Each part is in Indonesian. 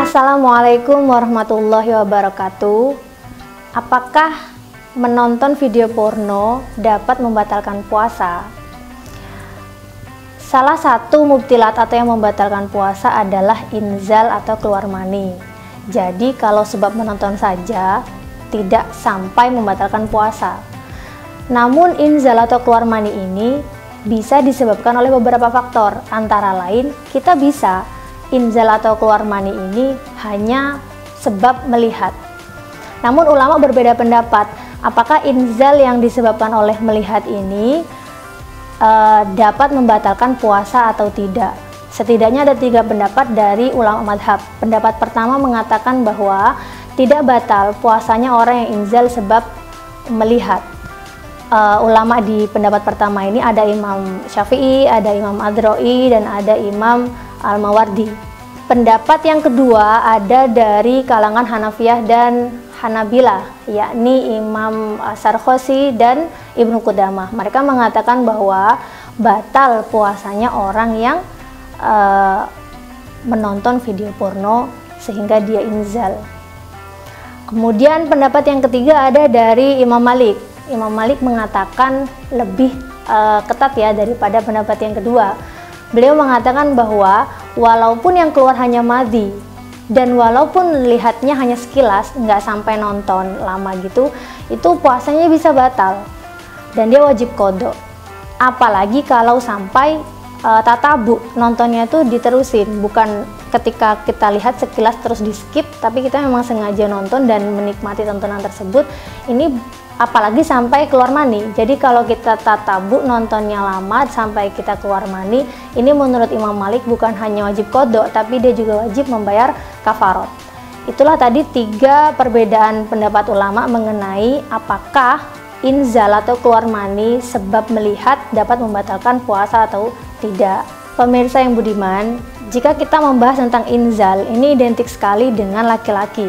Assalamualaikum warahmatullahi wabarakatuh. Apakah menonton video porno dapat membatalkan puasa? Salah satu mubtilat atau yang membatalkan puasa adalah inzal atau keluar mani. Jadi kalau sebab menonton saja tidak sampai membatalkan puasa. Namun inzal atau keluar mani ini bisa disebabkan oleh beberapa faktor. Antara lain, kita bisa inzal atau keluar mani ini hanya sebab melihat. Namun ulama berbeda pendapat, apakah inzal yang disebabkan oleh melihat ini dapat membatalkan puasa atau tidak. Setidaknya ada 3 pendapat dari ulama madhab. Pendapat pertama mengatakan bahwa tidak batal puasanya orang yang inzal sebab melihat. Ulama di pendapat pertama ini ada Imam Syafi'i, ada Imam Adro'i, dan ada Imam Al-Mawardi. Pendapat yang kedua ada dari kalangan Hanafiyah dan Hanabilah, yakni Imam Sarkhosi dan Ibnu Qudamah. Mereka mengatakan bahwa batal puasanya orang yang menonton video porno sehingga dia inzal. Kemudian pendapat yang ketiga ada dari Imam Malik. Imam Malik mengatakan lebih ketat ya daripada pendapat yang kedua. Beliau mengatakan bahwa walaupun yang keluar hanya madhi dan walaupun lihatnya hanya sekilas, nggak sampai nonton lama gitu, itu puasanya bisa batal dan dia wajib qadha. Apalagi kalau sampai tatabu, nontonnya itu diterusin, bukan ketika kita lihat sekilas terus di skip, tapi kita memang sengaja nonton dan menikmati tontonan tersebut. Ini apalagi sampai keluar mani. Jadi kalau kita tatabu nontonnya lama sampai kita keluar mani, ini menurut Imam Malik bukan hanya wajib qadha, tapi dia juga wajib membayar kafarat. Itulah tadi 3 perbedaan pendapat ulama mengenai apakah inzal atau keluar mani sebab melihat dapat membatalkan puasa atau tidak. Pemirsa yang budiman, jika kita membahas tentang inzal, ini identik sekali dengan laki-laki.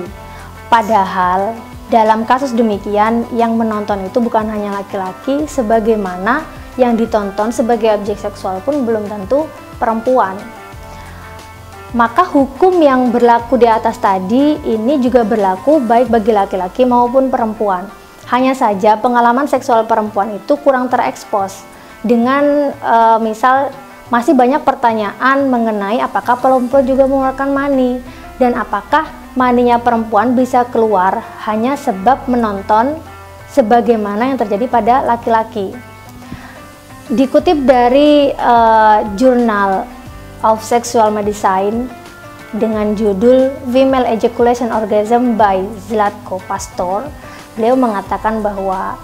Padahal dalam kasus demikian, yang menonton itu bukan hanya laki-laki, sebagaimana yang ditonton sebagai objek seksual pun belum tentu perempuan. Maka hukum yang berlaku di atas tadi ini juga berlaku baik bagi laki-laki maupun perempuan. Hanya saja pengalaman seksual perempuan itu kurang terekspos. Dengan misal masih banyak pertanyaan mengenai apakah perempuan juga mengeluarkan mani dan apakah maninya perempuan bisa keluar hanya sebab menonton sebagaimana yang terjadi pada laki-laki. Dikutip dari Journal of Sexual Medicine dengan judul Female Ejaculation Orgasm by Zlatko Pastor, beliau mengatakan bahwa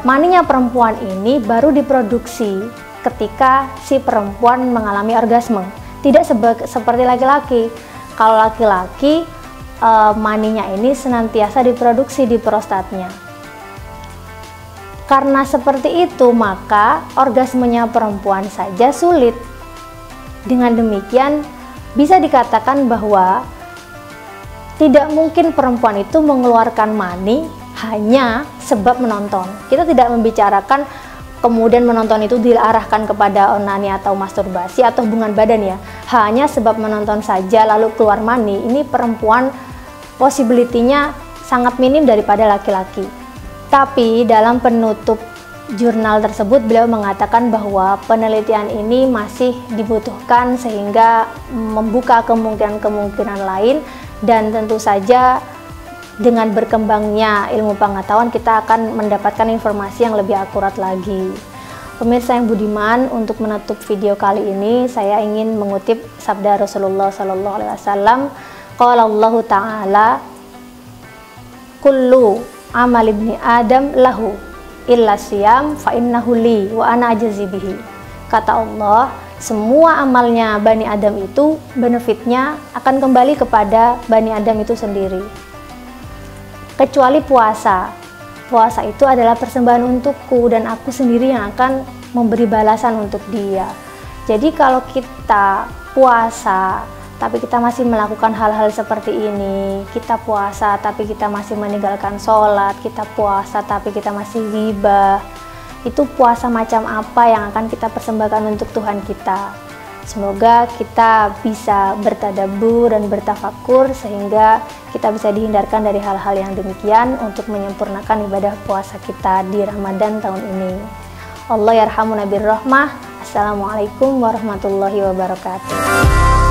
maninya perempuan ini baru diproduksi ketika si perempuan mengalami orgasme, tidak seperti laki-laki. Kalau laki-laki, maninya ini senantiasa diproduksi di prostatnya. Karena seperti itu, maka orgasmenya perempuan saja sulit. Dengan demikian, bisa dikatakan bahwa tidak mungkin perempuan itu mengeluarkan mani hanya sebab menonton. Kita tidak membicarakan kemudian menonton itu diarahkan kepada onani atau masturbasi atau hubungan badan ya, hanya sebab menonton saja lalu keluar mani. Ini perempuan possibility-nya sangat minim daripada laki-laki. Tapi dalam penutup jurnal tersebut beliau mengatakan bahwa penelitian ini masih dibutuhkan sehingga membuka kemungkinan-kemungkinan lain, dan tentu saja dengan berkembangnya ilmu pengetahuan kita akan mendapatkan informasi yang lebih akurat lagi. Pemirsa yang budiman, untuk menutup video kali ini saya ingin mengutip sabda Rasulullah SAW. Qala Allah Ta'ala, kullu amal ibni Adam lahu illa siyam fa innahu li wa ana ajzi bihi. Kata Allah, semua amalnya Bani Adam itu benefitnya akan kembali kepada Bani Adam itu sendiri, kecuali puasa. Puasa itu adalah persembahan untukku dan aku sendiri yang akan memberi balasan untuk dia. Jadi kalau kita puasa tapi kita masih melakukan hal-hal seperti ini, kita puasa tapi kita masih meninggalkan sholat, kita puasa tapi kita masih ghibah, itu puasa macam apa yang akan kita persembahkan untuk Tuhan kita. Semoga kita bisa bertadabbur dan bertafakur sehingga kita bisa dihindarkan dari hal-hal yang demikian untuk menyempurnakan ibadah puasa kita di Ramadan tahun ini. Allah yarhamuna birrahmah. Assalamualaikum warahmatullahi wabarakatuh.